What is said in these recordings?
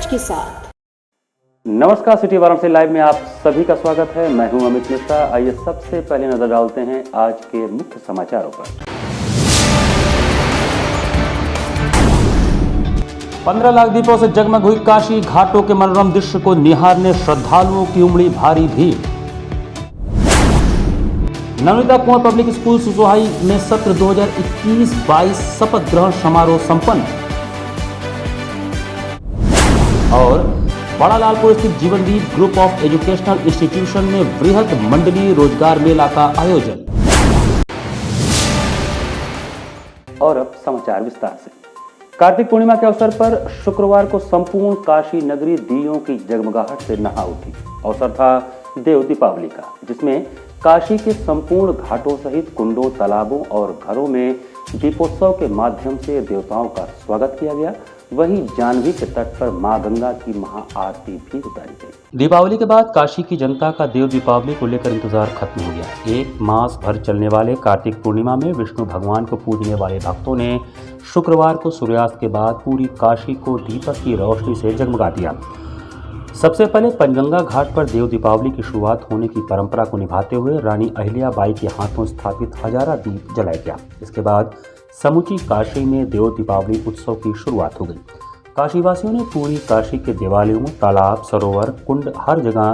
सच के साथ। नमस्कार, सिटी वाराणसी लाइव में आप सभी का स्वागत है। मैं हूं अमित मिश्रा। आइए सबसे पहले नजर डालते हैं आज के मुख्य समाचारों पर। 15 लाख दीपों से जगमग हुई काशी, घाटों के मनोरम दृश्य को निहारने श्रद्धालुओं की उमड़ी भारी भीड़। नवनीता कुंवर पब्लिक स्कूल सुसोहाई में सत्र 2021-22 शपथ ग्रहण समारोह संपन्न। और बड़ा लालपुर स्थित जीवनदीप ग्रुप ऑफ एजुकेशनल इंस्टीट्यूशन में वृहद मंडलीय रोजगार मेला का आयोजन। और अब समाचार विस्तार से। कार्तिक पूर्णिमा के अवसर पर शुक्रवार को संपूर्ण काशी नगरी दीयों की जगमगाहट से नहा उठी। अवसर था देव दीपावली का, जिसमें काशी के संपूर्ण घाटों सहित कुंडों, तालाबों और घरों में दीपोत्सव के माध्यम से देवताओं का स्वागत किया गया। वहीं जाह्नवी के तट पर मां गंगा की महाआरती भी उतारी गई। दीपावली के बाद काशी की जनता का देव दीपावली को लेकर इंतजार खत्म हो गया। एक मास भर चलने वाले कार्तिक पूर्णिमा में विष्णु भगवान को पूजने वाले भक्तों ने शुक्रवार को सूर्यास्त के बाद पूरी काशी को दीपक की रोशनी से जगमगा दिया। सबसे पहले पंचगंगा घाट पर देव दीपावली की शुरुआत होने की परंपरा को निभाते हुए रानी अहिल्याबाई के हाथों स्थापित हजारा दीप जलाया गया। इसके बाद समूची काशी में देव दीपावली उत्सव की शुरुआत हो गई। काशीवासियों ने पूरी काशी के देवालयों, तालाब, सरोवर, कुंड, हर जगह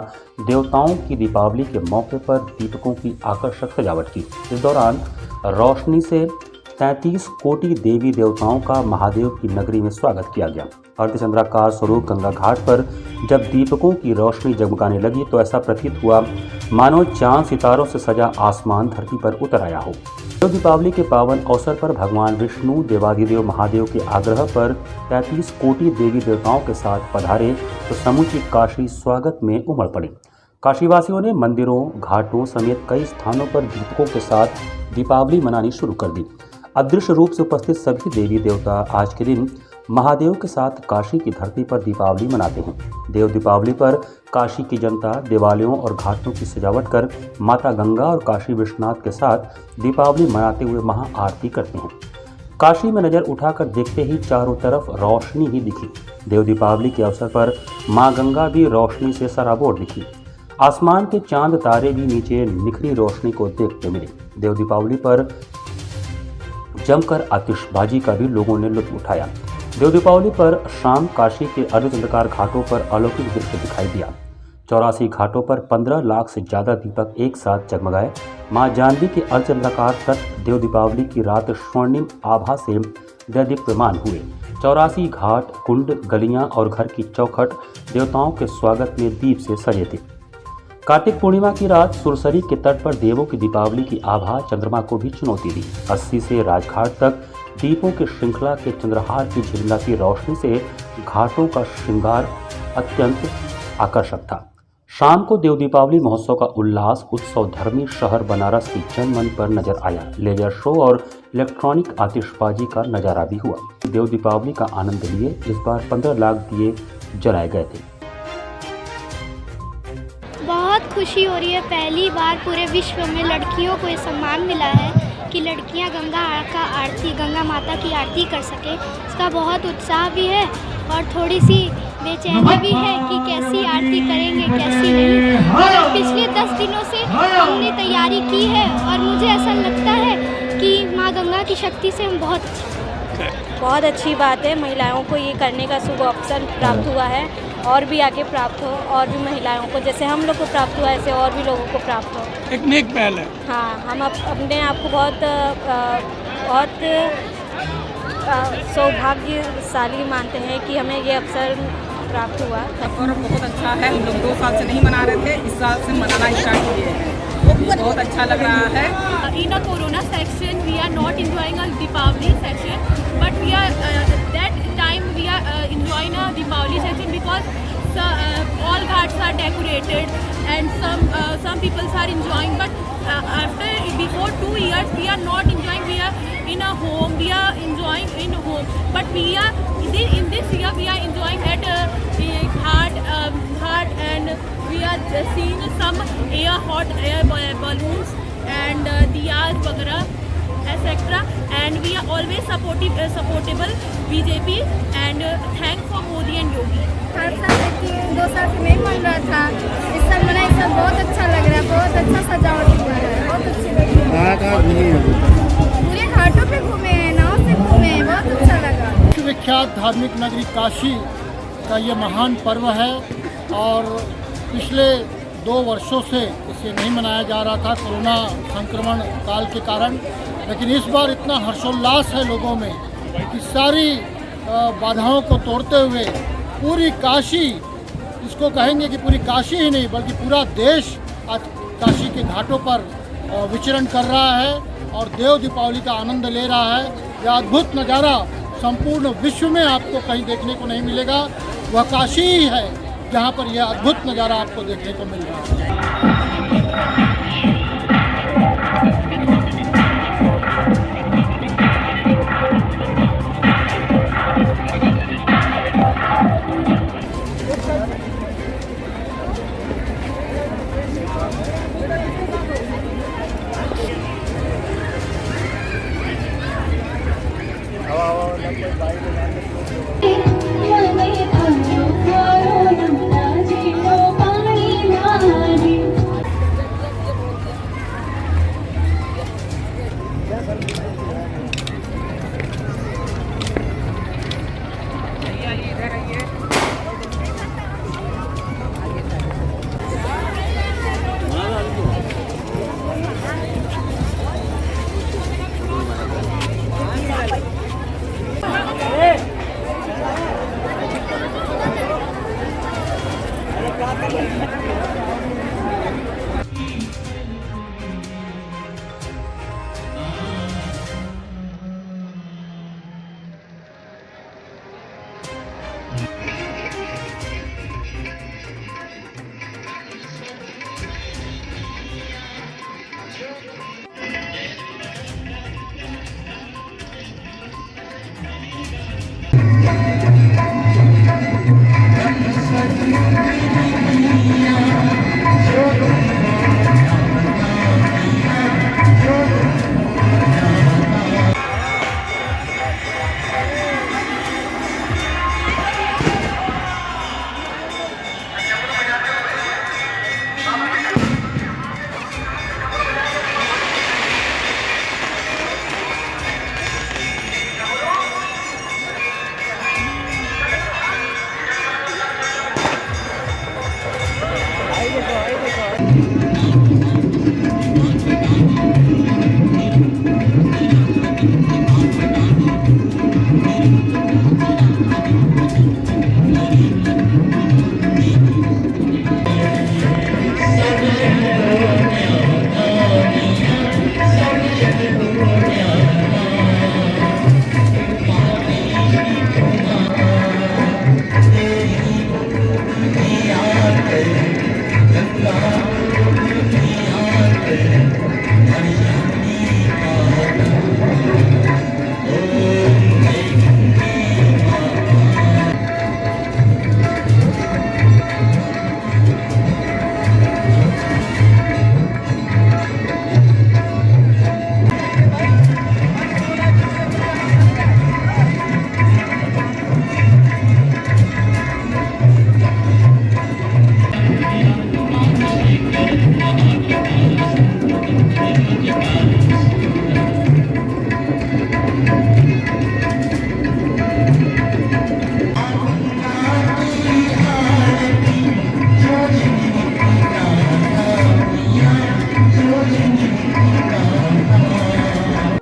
देवताओं की दीपावली के मौके पर दीपकों की आकर्षक सजावट की। इस दौरान रोशनी से 33 कोटि देवी देवताओं का महादेव की नगरी में स्वागत किया गया। अर्धचंद्राकार स्वरूप गंगा घाट पर जब दीपकों की रोशनी जगमगाने लगी तो ऐसा प्रतीत हुआ मानो चांद सितारों से सजा आसमान धरती पर उतर आया हो। देव दीपावली के पावन अवसर पर भगवान विष्णु देवादिदेव महादेव के आग्रह पर 33 कोटि देवी देवताओं के साथ पधारे तो समूची काशी स्वागत में उमड़ पड़ी। काशीवासियों ने मंदिरों, घाटों समेत कई स्थानों पर दीपकों के साथ दीपावली मनानी शुरू कर दी। अदृश्य रूप से उपस्थित सभी देवी देवता आज के दिन महादेव के साथ काशी की धरती पर दीपावली मनाते हैं। देव दीपावली पर काशी की जनता देवालयों और घाटों की सजावट कर माता गंगा और काशी विश्वनाथ के साथ दीपावली मनाते हुए महाआरती करते हैं। काशी में नजर उठाकर देखते ही चारों तरफ रोशनी ही दिखी। देव दीपावली के अवसर पर मां गंगा भी रोशनी से सराबोर दिखी। आसमान के चांद तारे भी नीचे निखरी रोशनी को देखते मिले। देव दीपावली पर जमकर आतिशबाजी का भी लोगों ने लुत्फ उठाया। देव दीपावली पर शाम काशी के अर्धचंद्राकार घाटों पर अलौकिक दृश्य दिखाई दिया। 84 घाटों पर 15 लाख से ज्यादा दीपक एक साथ जगमगाए। मां जाह्नवी के अर्धचंद्राकार तट देव दीपावली की रात स्वर्णिम आभा से दीप्यमान हुए। 84 घाट, कुंड, गलियां और घर की चौखट देवताओं के स्वागत में दीप से सजे थे। कार्तिक पूर्णिमा की रात सुरसरी के तट पर देवों की दीपावली की आभा चंद्रमा को भी चुनौती दी। 80 से राजघाट तक दीपों की श्रृंखला के चंद्रहार की झिलमिलाती रोशनी से घाटों का श्रृंगार अत्यंत आकर्षक था। शाम को देव दीपावली महोत्सव का उल्लास उत्सव धर्मी शहर बनारस की जनमन पर नजर आया। लेजर शो और इलेक्ट्रॉनिक आतिशबाजी का नजारा भी हुआ। देव दीपावली का आनंद लिए इस बार 15 लाख दिए जलाए गए थे। बहुत खुशी हो रही है। पहली बार पूरे विश्व में लड़कियों को ये सम्मान मिला है कि लड़कियां गंगा माता की आरती कर सके। इसका बहुत उत्साह भी है और थोड़ी सी बेचैनी भी है कि कैसी आरती करेंगे कैसी नहीं। और पिछले 10 दिनों से हमने तैयारी की है और मुझे ऐसा लगता है कि माँ गंगा की शक्ति से हम बहुत अच्छी बात है। महिलाओं को ये करने का शुभ अवसर प्राप्त हुआ है और भी आगे प्राप्त हो, और भी महिलाओं को जैसे हम लोग को प्राप्त हुआ ऐसे और भी लोगों को प्राप्त हो। एक नेक पहल है। हाँ, हम अपने आप को बहुत सौभाग्यशाली मानते हैं कि हमें ये अवसर प्राप्त हुआ। और बहुत अच्छा है। हम लोग 2 साल से नहीं मना रहे थे, इस साल से मनाना स्टार्ट किए हैं। बहुत अच्छा लग रहा है। In a Corona section, we are not enjoying a Deepavali section, but we are that time we are enjoying a Deepavali section because all ghats are decorated and some people are enjoying. But before 2 years, we are not enjoying. We are in a home. We are enjoying in a home. But we are in this year we are enjoying at ghat and we are seeing some hot air balloons and diyas वगैरह etc. And we are always supportable BJP and thanks for Modi and Yogi. हर साल देखती हूँ, 2 साल से नहीं बन रहा था, इस साल बना, इस साल बहुत अच्छा लग रहा है, बहुत अच्छा सजावट हुआ है, बहुत अच्छी लग रही है। कहाँ घूमी है? पूरे घाटों पे घूमे हैं, नाव से घूमे हैं, बहुत अच्छा लगा। विख्यात धार्मिक नगरी काशी का ये महान पर्व है और पिछले 2 वर्षों से इसे नहीं मनाया जा रहा था कोरोना संक्रमण काल के कारण, लेकिन इस बार इतना हर्षोल्लास है लोगों में कि सारी बाधाओं को तोड़ते हुए पूरी काशी, इसको कहेंगे कि पूरी काशी ही नहीं बल्कि पूरा देश आज काशी के घाटों पर विचरण कर रहा है और देव दीपावली का आनंद ले रहा है। यह अद्भुत नज़ारा संपूर्ण विश्व में आपको कहीं देखने को नहीं मिलेगा, वह काशी ही है जहाँ पर यह अद्भुत नज़ारा आपको देखने को मिल रहा है।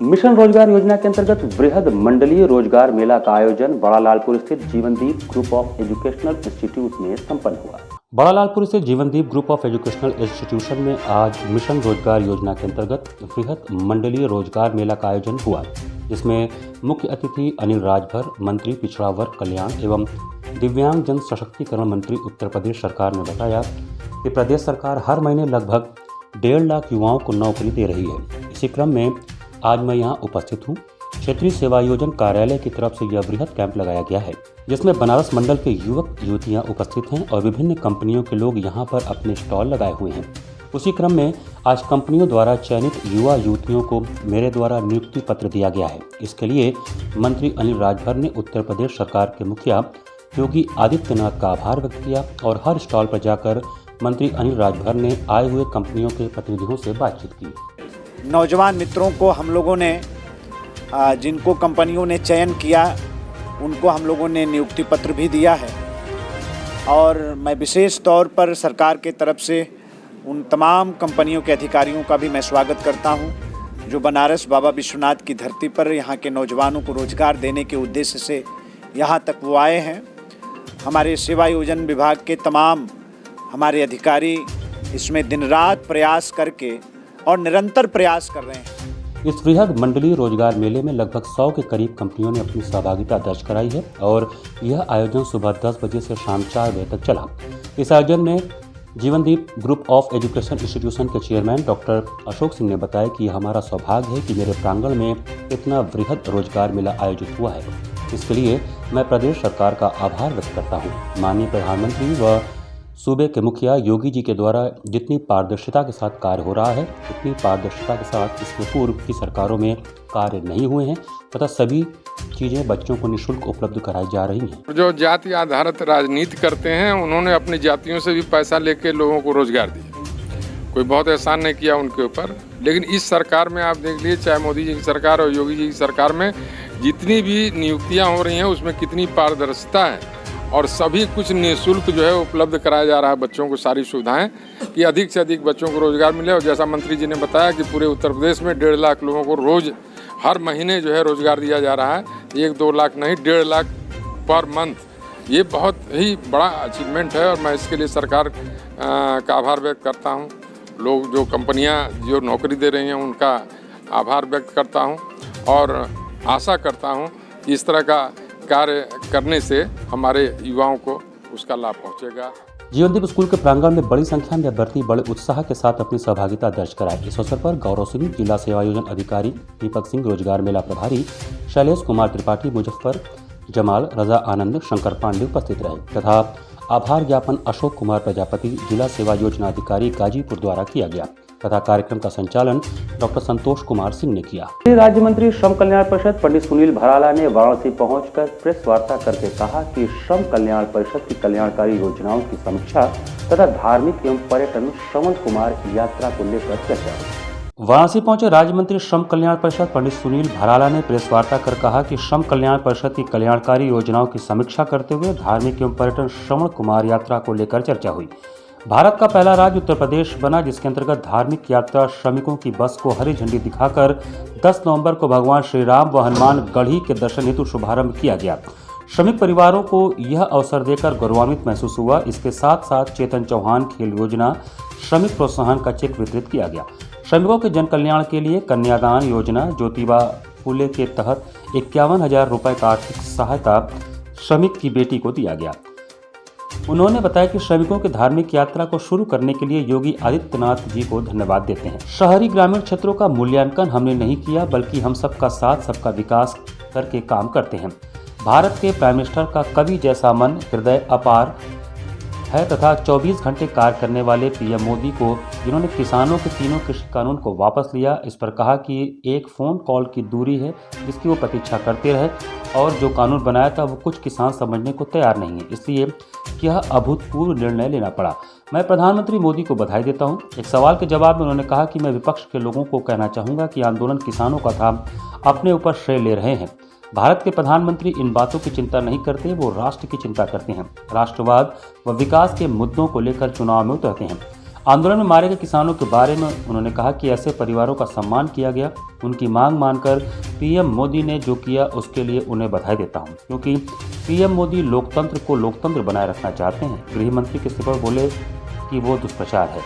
मिशन रोजगार योजना के अंतर्गत वृहद मंडलीय रोजगार मेला का आयोजन बड़ा लालपुर स्थित जीवनदीप ग्रुप ऑफ एजुकेशनल इंस्टीट्यूट में संपन्न हुआ। बड़ा लालपुर स्थित जीवनदीप ग्रुप ऑफ एजुकेशनल इंस्टीट्यूशन में आज मिशन रोजगार योजना के अंतर्गत वृहद मंडलीय रोजगार मेला का आयोजन हुआ, जिसमें मुख्य अतिथि अनिल राजभर, मंत्री पिछड़ा वर्ग कल्याण एवं दिव्यांग जन सशक्तिकरण मंत्री उत्तर प्रदेश सरकार ने बताया कि प्रदेश सरकार हर महीने लगभग 1.5 लाख युवाओं को नौकरी दे रही है। इसी क्रम में आज मैं यहाँ उपस्थित हूँ। क्षेत्रीय सेवा योजन कार्यालय की तरफ से यह वृहद कैंप लगाया गया है, जिसमें बनारस मंडल के युवक युवतियाँ उपस्थित हैं और विभिन्न कंपनियों के लोग यहाँ पर अपने स्टॉल लगाए हुए हैं। उसी क्रम में आज कंपनियों द्वारा चयनित युवा युवतियों को मेरे द्वारा नियुक्ति पत्र दिया गया है। इसके लिए मंत्री अनिल राजभर ने उत्तर प्रदेश सरकार के मुखिया योगी आदित्यनाथ का आभार व्यक्त किया और हर स्टॉल पर जाकर मंत्री अनिल राजभर ने आए हुए कंपनियों के प्रतिनिधियों से बातचीत की। नौजवान मित्रों को हम लोगों ने जिनको कंपनियों ने चयन किया उनको हम लोगों ने नियुक्ति पत्र भी दिया है और मैं विशेष तौर पर सरकार के तरफ से उन तमाम कंपनियों के अधिकारियों का भी मैं स्वागत करता हूं जो बनारस बाबा विश्वनाथ की धरती पर यहाँ के नौजवानों को रोजगार देने के उद्देश्य से यहाँ तक वो आए हैं। हमारे सेवा योजन विभाग के तमाम हमारे अधिकारी इसमें दिन रात प्रयास करके और निरंतर प्रयास कर रहे हैं। इस वृहद मंडलीय रोजगार मेले में लगभग 100 के करीब कंपनियों ने अपनी सहभागिता दर्ज कराई है और यह आयोजन सुबह 10 बजे से शाम 4 बजे तक चला। इस आयोजन में जीवनदीप ग्रुप ऑफ एजुकेशन इंस्टीट्यूशन के चेयरमैन डॉक्टर अशोक सिंह ने बताया कि यह हमारा सौभाग्य है कि मेरे प्रांगण में इतना वृहद रोजगार मेला आयोजित हुआ है। इसके लिए मैं प्रदेश सरकार का आभार व्यक्त करता हूँ। माननीय प्रधानमंत्री व सूबे के मुखिया योगी जी के द्वारा जितनी पारदर्शिता के साथ कार्य हो रहा है उतनी पारदर्शिता के साथ इसके पूर्व की सरकारों में कार्य नहीं हुए हैं तथा सभी चीज़ें बच्चों को निःशुल्क उपलब्ध कराई जा रही हैं। जो जाति आधारित राजनीति करते हैं उन्होंने अपनी जातियों से भी पैसा लेके लोगों को रोजगार दिया, कोई बहुत एहसान नहीं किया उनके ऊपर। लेकिन इस सरकार में आप देख लीजिए, चाहे मोदी जी की सरकार और योगी जी की सरकार में जितनी भी नियुक्तियाँ हो रही हैं उसमें कितनी पारदर्शिता है और सभी कुछ निःशुल्क जो है उपलब्ध कराया जा रहा है बच्चों को सारी सुविधाएं कि अधिक से अधिक बच्चों को रोजगार मिले। और जैसा मंत्री जी ने बताया कि पूरे उत्तर प्रदेश में 1.5 लाख लोगों को रोज हर महीने जो है रोजगार दिया जा रहा है, 1-2 लाख नहीं 1.5 लाख पर मंथ। ये बहुत ही बड़ा अचीवमेंट है और मैं इसके लिए सरकार का आभार व्यक्त करता हूँ। लोग जो कंपनियाँ जो नौकरी दे रही हैं उनका आभार व्यक्त करता हूँ और आशा करता हूँ कि इस तरह का कार्य करने से हमारे युवाओं को उसका लाभ पहुंचेगा। जीवनदीप स्कूल के प्रांगण में बड़ी संख्या में अभ्यर्थी बड़े उत्साह के साथ अपनी सहभागिता दर्ज कराए। इस अवसर पर गौरव सिंह जिला सेवा योजन अधिकारी, दीपक सिंह रोजगार मेला प्रभारी, शैलेश कुमार त्रिपाठी मुजफ्फर, जमाल, रजा आनंद, शंकर पांडे उपस्थित रहे तथा आभार ज्ञापन अशोक कुमार प्रजापति जिला सेवा योजना अधिकारी गाजीपुर द्वारा किया गया तथा कार्यक्रम का संचालन डॉक्टर संतोष कुमार सिंह ने किया। राज्य मंत्री श्रम कल्याण परिषद पंडित सुनील भराला ने वाराणसी पहुंचकर प्रेस वार्ता करके कहा कि श्रम कल्याण परिषद की कल्याणकारी योजनाओं की समीक्षा तथा धार्मिक एवं पर्यटन श्रवण कुमार यात्रा को लेकर चर्चा हुई। वाराणसी पहुंचे राज्य मंत्री श्रम कल्याण परिषद पंडित सुनील भराला ने प्रेस वार्ता कर कहा कि श्रम कल्याण परिषद की कल्याणकारी योजनाओं की समीक्षा करते हुए धार्मिक एवं पर्यटन श्रवण कुमार यात्रा को लेकर चर्चा हुई। भारत का पहला राज्य उत्तर प्रदेश बना जिसके अंतर्गत धार्मिक यात्रा श्रमिकों की बस को हरी झंडी दिखाकर 10 नवंबर को भगवान श्री राम व हनुमान गढ़ी के दर्शन हेतु शुभारंभ किया गया। श्रमिक परिवारों को यह अवसर देकर गौरवान्वित महसूस हुआ। इसके साथ साथ चेतन चौहान खेल योजना श्रमिक प्रोत्साहन का चेक वितरित किया गया। श्रमिकों के जन कल्याण के लिए कन्यादान योजना ज्योतिबा फूले के तहत 51,000 रुपये का आर्थिक सहायता श्रमिक की बेटी को दिया गया। उन्होंने बताया कि श्रमिकों के धार्मिक यात्रा को शुरू करने के लिए योगी आदित्यनाथ जी को धन्यवाद देते हैं। शहरी ग्रामीण क्षेत्रों का मूल्यांकन हमने नहीं किया बल्कि हम सबका साथ सबका विकास करके काम करते हैं। भारत के प्राइम मिनिस्टर का कवि जैसा मन, हृदय अपार है तथा 24 घंटे कार्य करने वाले पीएम मोदी को जिन्होंने किसानों के तीनों कृषि कानून को वापस लिया, इस पर कहा कि एक फ़ोन कॉल की दूरी है जिसकी वो प्रतीक्षा करते रहे और जो कानून बनाया था वो कुछ किसान समझने को तैयार नहीं है, इसलिए यह अभूतपूर्व निर्णय लेना पड़ा। मैं प्रधानमंत्री मोदी को बधाई देता हूं। एक सवाल के जवाब में उन्होंने कहा कि मैं विपक्ष के लोगों को कहना चाहूँगा कि आंदोलन किसानों का था, अपने ऊपर श्रेय ले रहे हैं। भारत के प्रधानमंत्री इन बातों की चिंता नहीं करते, वो राष्ट्र की चिंता करते हैं। राष्ट्रवाद व विकास के मुद्दों को लेकर चुनाव में उतरते हैं। आंदोलन में मारे गए किसानों के बारे में उन्होंने कहा कि ऐसे परिवारों का सम्मान किया गया। उनकी मांग मानकर पीएम मोदी ने जो किया उसके लिए उन्हें बधाई देता हूं, क्योंकि पीएम मोदी लोकतंत्र को लोकतंत्र बनाए रखना चाहते हैं। गृह मंत्री के सिपर बोले कि वो दुष्प्रचार है।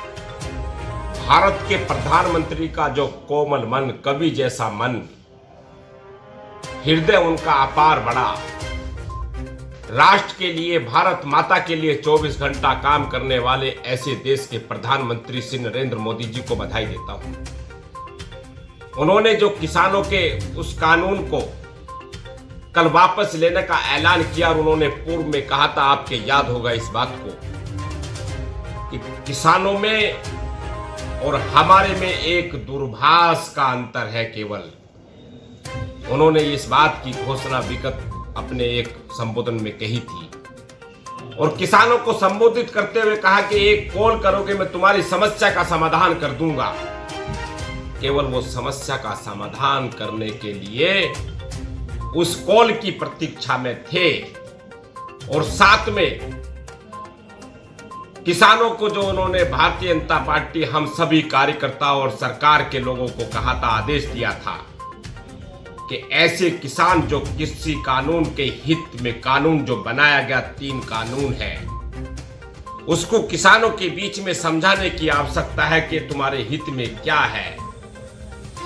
भारत के प्रधानमंत्री का जो कोमल मन, कवि जैसा मन, हृदय उनका अपार बड़ा, राष्ट्र के लिए, भारत माता के लिए 24 घंटा काम करने वाले ऐसे देश के प्रधानमंत्री श्री नरेंद्र मोदी जी को बधाई देता हूं। उन्होंने जो किसानों के उस कानून को कल वापस लेने का ऐलान किया और उन्होंने पूर्व में कहा था, आपके याद होगा इस बात को, कि किसानों में और हमारे में एक दूरभाष का अंतर है केवल। उन्होंने इस बात की घोषणा विगत अपने एक संबोधन में कही थी और किसानों को संबोधित करते हुए कहा कि एक कॉल करोगे मैं तुम्हारी समस्या का समाधान कर दूंगा। केवल वो समस्या का समाधान करने के लिए उस कॉल की प्रतीक्षा में थे और साथ में किसानों को जो उन्होंने भारतीय जनता पार्टी हम सभी कार्यकर्ताओं और सरकार के लोगों को कहा था, आदेश दिया था कि ऐसे किसान जो कृषि कानून के हित में कानून जो बनाया गया 3 कानून है उसको किसानों के बीच में समझाने की आवश्यकता है कि तुम्हारे हित में क्या है।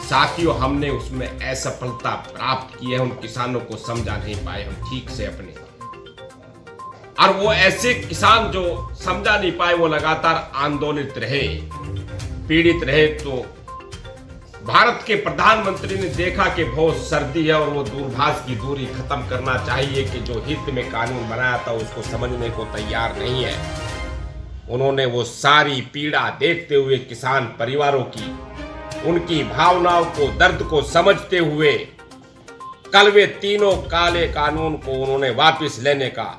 साथियों, हमने उसमें असफलता प्राप्त की है, उन किसानों को समझा नहीं पाए हम ठीक से अपने, और वो ऐसे किसान जो समझा नहीं पाए वो लगातार आंदोलित रहे, पीड़ित रहे। तो भारत के प्रधानमंत्री ने देखा कि बहुत सर्दी है और वो दूरभाष की दूरी खत्म करना चाहिए कि जो हित में कानून बनाया था उसको समझने को तैयार नहीं है। उन्होंने वो सारी पीड़ा देखते हुए किसान परिवारों की, उनकी भावनाओं को, दर्द को समझते हुए कल वे 3 काले कानून को उन्होंने वापस लेने का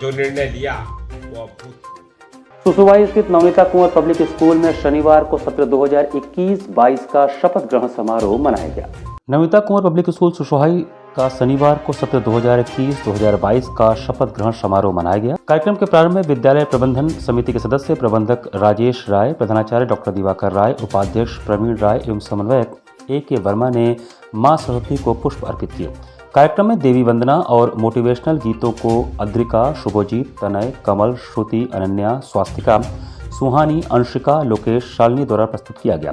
जो निर्णय लिया वो अद्भुत। सुसुवाई स्थित नवनीता कुंवर पब्लिक स्कूल में शनिवार को सत्र 2021-22 का शपथ ग्रहण समारोह मनाया गया। नवनीता कुंवर पब्लिक स्कूल सुसुवाई का शनिवार को सत्र 2021-2022 का शपथ ग्रहण समारोह मनाया गया। कार्यक्रम के प्रारंभ में विद्यालय प्रबंधन समिति के सदस्य प्रबंधक राजेश राय, प्रधानाचार्य डॉक्टर दिवाकर राय, उपाध्यक्ष प्रवीण राय एवं समन्वयक A.K. वर्मा ने मां सरस्वती को पुष्प अर्पित किए। कार्यक्रम में देवी वंदना और मोटिवेशनल गीतों को अद्रिका, शुभोजीत, तनय, कमल, श्रुति, अनन्या, स्वास्तिका, सुहानी, अंशिका, लोकेश, शालिनी द्वारा प्रस्तुत किया गया।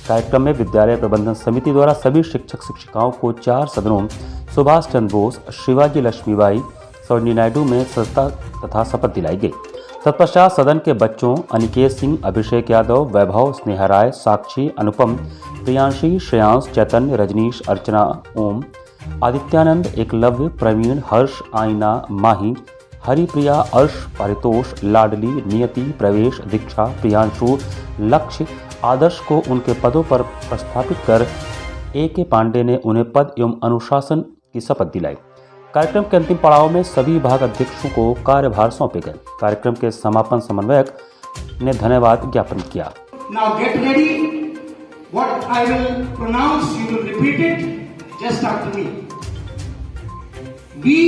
कार्यक्रम में विद्यालय प्रबंधन समिति द्वारा सभी शिक्षक शिक्षिकाओं को 4 सदनों सुभाष चंद्र बोस, शिवाजी लक्ष्मीबाई, सरोजिनी नायडू में सदस्यता तथा शपथ दिलाई गई। तत्पश्चात सदन के बच्चों अनिकेत सिंह, अभिषेक यादव, वैभव, स्नेहा राय, साक्षी, अनुपम, प्रियांशी, श्रेयांश, चैतन्य, रजनीश, अर्चना, ओम, आदित्यानंद, एकलव्य, प्रवीण, हर्ष, आईना, माही, हरिप्रिया, अर्श, पारितोष, लाडली, नियति, प्रवेश, दीक्षा, प्रियांशु, लक्ष्य, आदर्श को उनके पदों पर प्रस्थापित कर A.K. पांडे ने उन्हें पद एवं अनुशासन की शपथ दिलाई। कार्यक्रम के अंतिम पड़ाव में सभी विभाग अध्यक्षों को कार्यभार सौंपे गए। कार्यक्रम के समापन समन्वयक ने धन्यवाद ज्ञापन किया। Now get ready. What I will pronounce, you will repeat it just after me. We,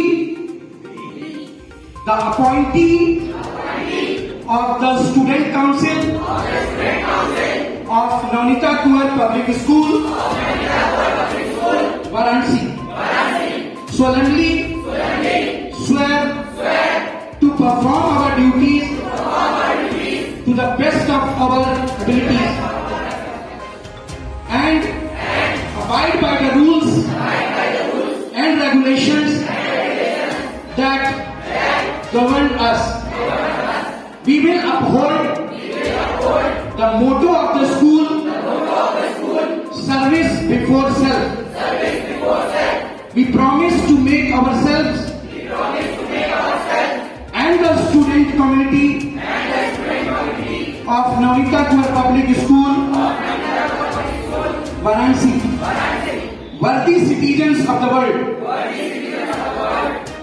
the appointee of the Student Council of Navneeta Kuwar Public School, Varanasi, solemnly swear to perform our duties to the best of our abilities and abide by the rules and regulations that govern us. We will uphold the motto of the school, service before self. We promise to make ourselves and the student community of Navneeta Kuwar Public School, Varanasi, worthy citizens of the world.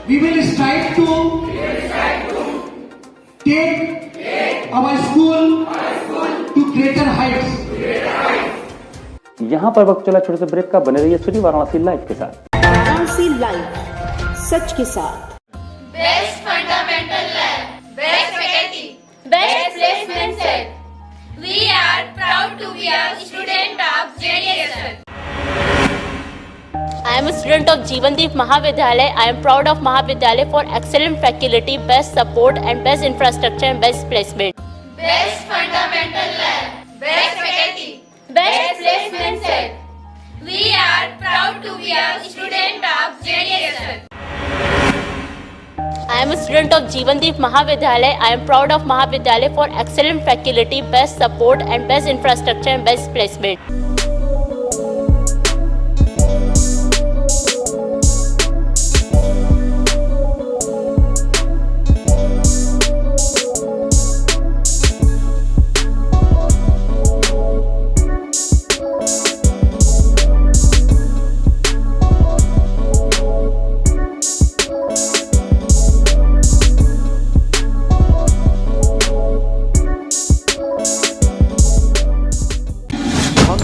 We will strive to take our school to greater heights. यहाँ पर वक्त चला छोटे से break का। बने रहिए city Varanasi live के साथ। वाराणसी लाइव, सच के साथ। Best fundamental lab, best faculty, best placement set. We are proud to be a student of JDSL. I am a student of Jeevandeep Mahavidyalaya. I am proud of Mahavidyalaya for excellent faculty, best support and best infrastructure and best placement. Best fundamental lab, best faculty, best placement set. We are proud to be a student of JDSL. I am a student of Jeevandeep Mahavidyalaya. I am proud of Mahavidyalaya for excellent faculty, best support and best infrastructure and best placement.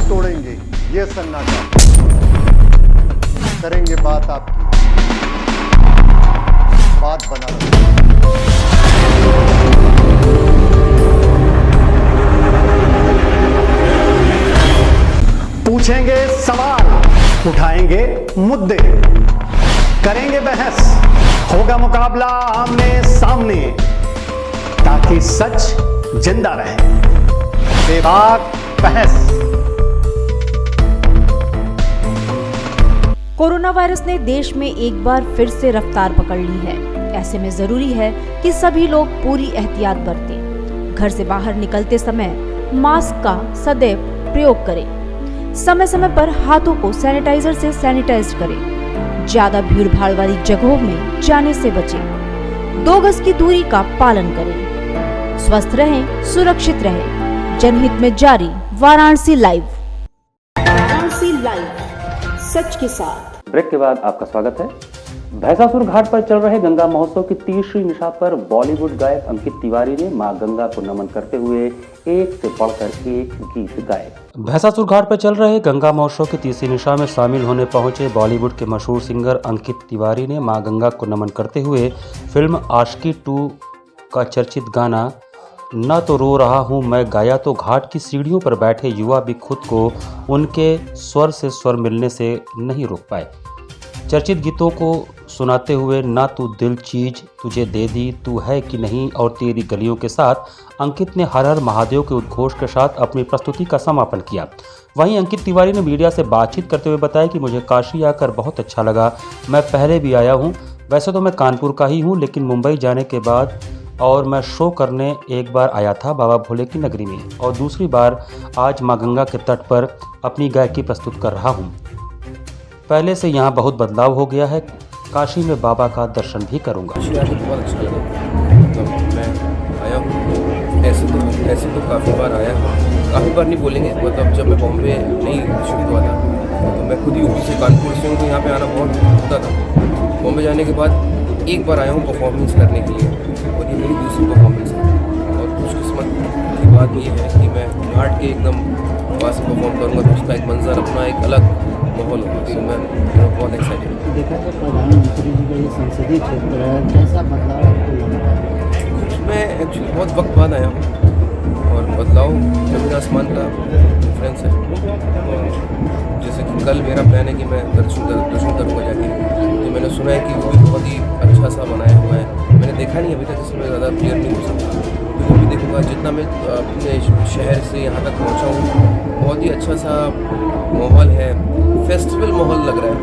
तोड़ेंगे ये सन्नाटा, करेंगे बात आपकी, बात बना रखेंगे। पूछेंगे सवाल, उठाएंगे मुद्दे, करेंगे बहस, होगा मुकाबला आमने सामने, ताकि सच जिंदा रहे। बेबाक बहस। कोरोना वायरस ने देश में एक बार फिर से रफ्तार पकड़ ली है। ऐसे में जरूरी है कि सभी लोग पूरी एहतियात बरतें। घर से बाहर निकलते समय मास्क का सदैव प्रयोग करें। समय समय पर हाथों को सैनिटाइजर से सैनिटाइज करें। ज्यादा भीड़ भाड़ वाली जगहों में जाने से बचें। 2 गज की दूरी का पालन करें। स्वस्थ रहें, सुरक्षित रहें। जनहित में जारी वाराणसी लाइव। वाराणसी लाइव, सच के साथ। ब्रेक के बाद आपका स्वागत है। भैंसासुर घाट पर चल रहे गंगा महोत्सव की तीसरी निशा पर बॉलीवुड गायक अंकित तिवारी ने मां गंगा को नमन करते हुए एक से बढ़कर एक गीत गाए। भैंसासुर घाट पर चल रहे गंगा महोत्सव की तीसरी निशा में शामिल होने पहुंचे बॉलीवुड के मशहूर सिंगर अंकित तिवारी ने मां गंगा को नमन करते हुए फिल्म आशिकी 2 का चर्चित गाना न तो रो रहा हूँ मैं गाया तो घाट की सीढ़ियों पर बैठे युवा भी खुद को उनके स्वर से स्वर मिलने से नहीं रोक पाए। चर्चित गीतों को सुनाते हुए ना तू दिल चीज तुझे दे दी, तू है कि नहीं और तेरी गलियों के साथ अंकित ने हर हर महादेव के उद्घोष के साथ अपनी प्रस्तुति का समापन किया। वहीं अंकित तिवारी ने मीडिया से बातचीत करते हुए बताया कि मुझे काशी आकर बहुत अच्छा लगा। मैं पहले भी आया हूँ, वैसे तो मैं कानपुर का ही हूँ, लेकिन मुंबई जाने के बाद और मैं शो करने एक बार आया था बाबा भोले की नगरी में और दूसरी बार आज मां गंगा के तट पर अपनी गायकी प्रस्तुत कर रहा हूँ। पहले से यहाँ बहुत बदलाव हो गया है। काशी में बाबा का दर्शन भी करूँगा। बहुत अच्छा लगा। मतलब मैं आया हूँ, ऐसे तो काफ़ी बार आया हूँ, काफ़ी बार नहीं बोलेंगे। मतलब जब मैं बॉम्बे नहीं शिफ्ट हुआ था तो मैं खुद ही यूपी से कानपुर से हूँ, तो यहाँ पे आना बहुत होता था। बॉम्बे जाने के बाद एक बार आया हूँ परफॉर्मेंस करने के लिए और ये मेरी दूसरी परफॉर्मेंस है। और खुशकिस्मत की बात ये है कि मैं घाट के एकदम वहाँ से परफॉर्म करूँगा तो उसका एक मंजर अपना एक अलग माहौल होगा। तो मैं बहुत एक्साइटेड हूँ। देखा तो प्रधानमंत्री जी का ये संसदीय क्षेत्र है, कैसा बदलाव आपको लगा? मैं एक्चुअली बहुत वक्त बाद आया हूँ और बदलाव जमीन आसमान का डिफरेंस है। और जैसे कि कल मेरा प्लान है कि मैं दर्शन करूँगा जाके, तो मैंने सुना है कि वो भी बहुत ही अच्छा सा बनाया हुआ है। मैंने देखा नहीं अभी तक, इसमें ज़्यादा क्लियर नहीं हो सकता, तो वो भी देखूँगा। जितना मैं अपने शहर से यहाँ तक पहुँचा हूँ, बहुत ही अच्छा सा माहौल है, फेस्टिवल माहौल लग रहा है।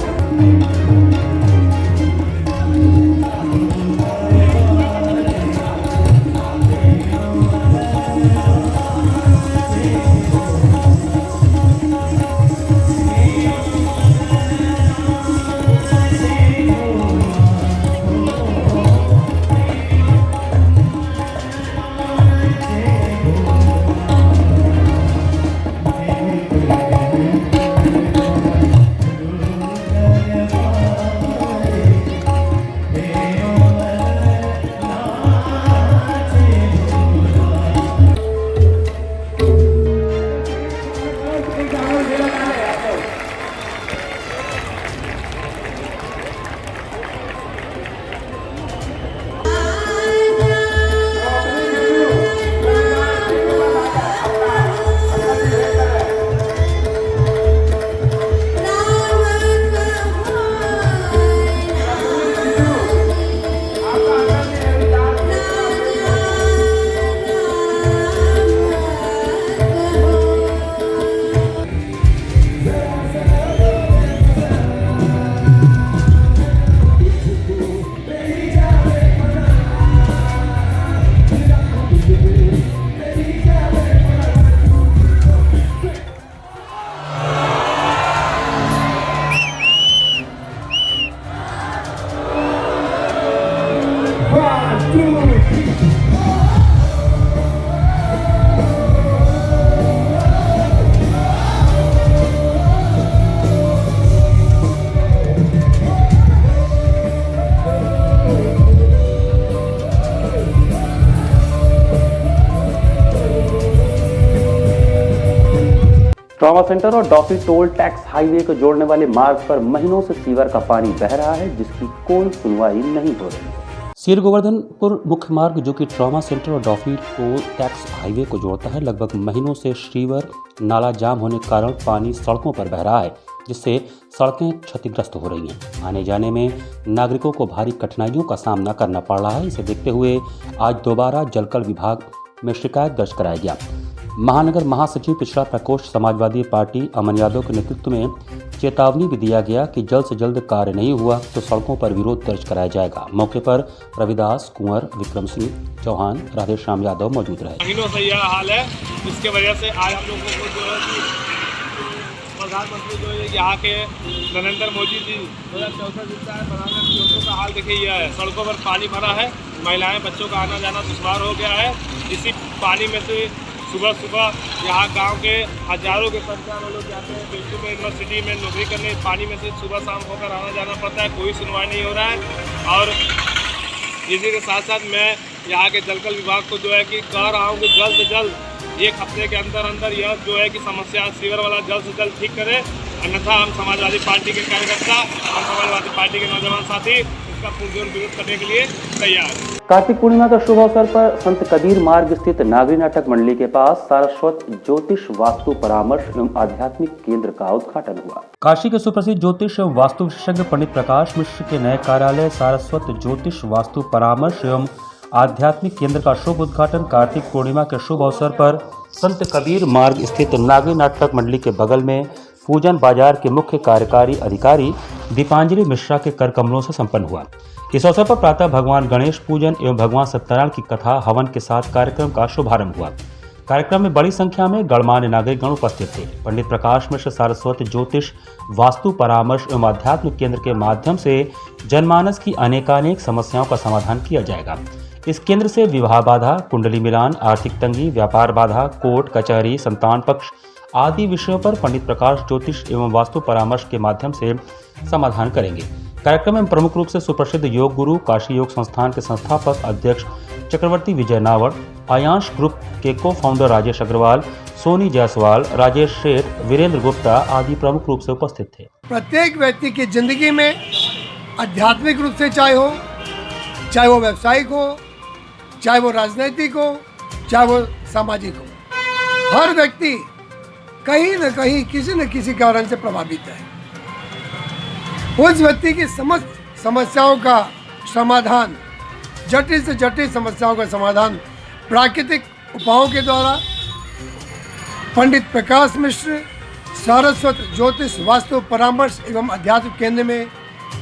ट्रॉमा सेंटर और डॉफी टोल टैक्स हाईवे को जोड़ने वाले मार्ग पर महीनों से सीवर का पानी बह रहा है, जिसकी कोई सुनवाई नहीं हो रही। सीर गोवर्धनपुर मुख्य मार्ग जो कि ट्रॉमा सेंटर और डॉफी टोल टैक्स हाईवे को जोड़ता है, लगभग महीनों से सीवर नाला जाम होने के कारण पानी सड़कों पर बह रहा है, जिससे सड़कें क्षतिग्रस्त हो रही हैं। आने जाने में नागरिकों को भारी कठिनाइयों का सामना करना पड़ रहा है। इसे देखते हुए आज दोबारा जलकल विभाग में शिकायत दर्ज कराया गया। महानगर महासचिव पिछड़ा प्रकोष्ठ समाजवादी पार्टी अमन यादव के नेतृत्व में चेतावनी भी दिया गया कि जल्द से जल्द कार्य नहीं हुआ तो सड़कों पर विरोध दर्ज कराया जाएगा। मौके पर रविदास कुंवर, विक्रम सिंह चौहान, राधेश्याम यादव मौजूद रहे। महीनों से यह हाल है, जिसके वजह से आज हम लोगों को जो है प्रधानमंत्री जो है यहाँ के नरेंद्र मोदी जी 2014 जिसका है प्रधानमंत्री का हाल देखिए यह है। सड़कों पर पानी भरा है, महिलाएं बच्चों का आना जाना दुश्वार हो गया है। इसी पानी में से सुबह सुबह यहाँ गांव के हजारों के संख्या में लोग जाते हैं बेल्टू में यूनिवर्सिटी में नौकरी करने। पानी में से सुबह शाम होकर आना जाना पड़ता है, कोई सुनवाई नहीं हो रहा है। और इसी के साथ साथ मैं यहाँ के जलकल विभाग को जो है कि कह रहा हूँ कि जल्द से जल्द 1 हफ्ते के अंदर अंदर यह जो है कि समस्या सीवर वाला जल्द से जल्द ठीक करे, अन्यथा हम समाजवादी पार्टी के कार्यकर्ता और समाजवादी पार्टी के नौजवान साथी इसका पुरजोर विरोध करने के लिए तैयार हैं। कार्तिक पूर्णिमा का शुभ अवसर पर संत कबीर मार्ग स्थित नागरी नाटक मंडली के पास सारस्वत ज्योतिष वास्तु परामर्श एवं आध्यात्मिक केंद्र का उद्घाटन हुआ। काशी के सुप्रसिद्ध ज्योतिष एवं वास्तु विशेषज्ञ पंडित प्रकाश मिश्र के नए कार्यालय सारस्वत ज्योतिष वास्तु परामर्श एवं आध्यात्मिक केंद्र का शुभ उद्घाटन कार्तिक पूर्णिमा के शुभ अवसर पर संत कबीर मार्ग स्थित नागरी नाटक मंडली के बगल में पूजन बाजार के मुख्य कार्यकारी अधिकारी दीपांजलि मिश्रा के कर कमलों से संपन्न हुआ। इस अवसर पर प्रातः भगवान गणेश पूजन एवं भगवान सत्यनारायण की कथा हवन के साथ कार्यक्रम का शुभारंभ हुआ। कार्यक्रम में बड़ी संख्या में गणमान्य नागरिकगण उपस्थित थे। पंडित प्रकाश मिश्र सारस्वत ज्योतिष वास्तु परामर्श एवं आध्यात्मिक केंद्र के माध्यम से जनमानस की अनेकानेक समस्याओं का समाधान किया जाएगा। इस केंद्र से विवाह बाधा, कुंडली मिलान, आर्थिक तंगी, व्यापार बाधा, कोर्ट कचहरी, संतान पक्ष आदि विषयों पर पंडित प्रकाश ज्योतिष एवं वास्तु परामर्श के माध्यम से समाधान करेंगे। कार्यक्रम में प्रमुख रूप से सुप्रसिद्ध योग गुरु, काशी योग संस्थान के संस्थापक अध्यक्ष चक्रवर्ती विजय नावड़, आयांश ग्रुप के को फाउंडर राजेश अग्रवाल, सोनी जायसवाल, राजेश शेठ, वीरेंद्र गुप्ता आदि प्रमुख रूप से उपस्थित थे। प्रत्येक व्यक्ति की जिंदगी में आध्यात्मिक रूप से चाहे वो व्यावसायिक हो, चाहे वो राजनैतिक हो, चाहे वो सामाजिक हो, हर व्यक्ति कहीं न कहीं किसी न किसी कारण से प्रभावित है। उस व्यक्ति की समस्त समस्याओं का समाधान, जटिल से जटिल समस्याओं का समाधान प्राकृतिक उपायों के द्वारा पंडित प्रकाश मिश्र सारस्वत ज्योतिष वास्तु परामर्श एवं आध्यात्मिक केंद्र में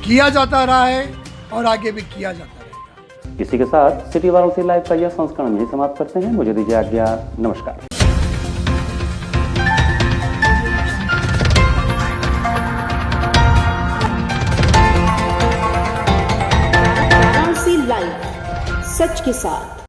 किया जाता रहा है और आगे भी किया जाता रहेगा। इसी के साथ सिटी वाराणसी लाइव का यह संस्करण यही समाप्त करते हैं। मुझे दीजिए आज्ञा। नमस्कार। लाइव सच के साथ।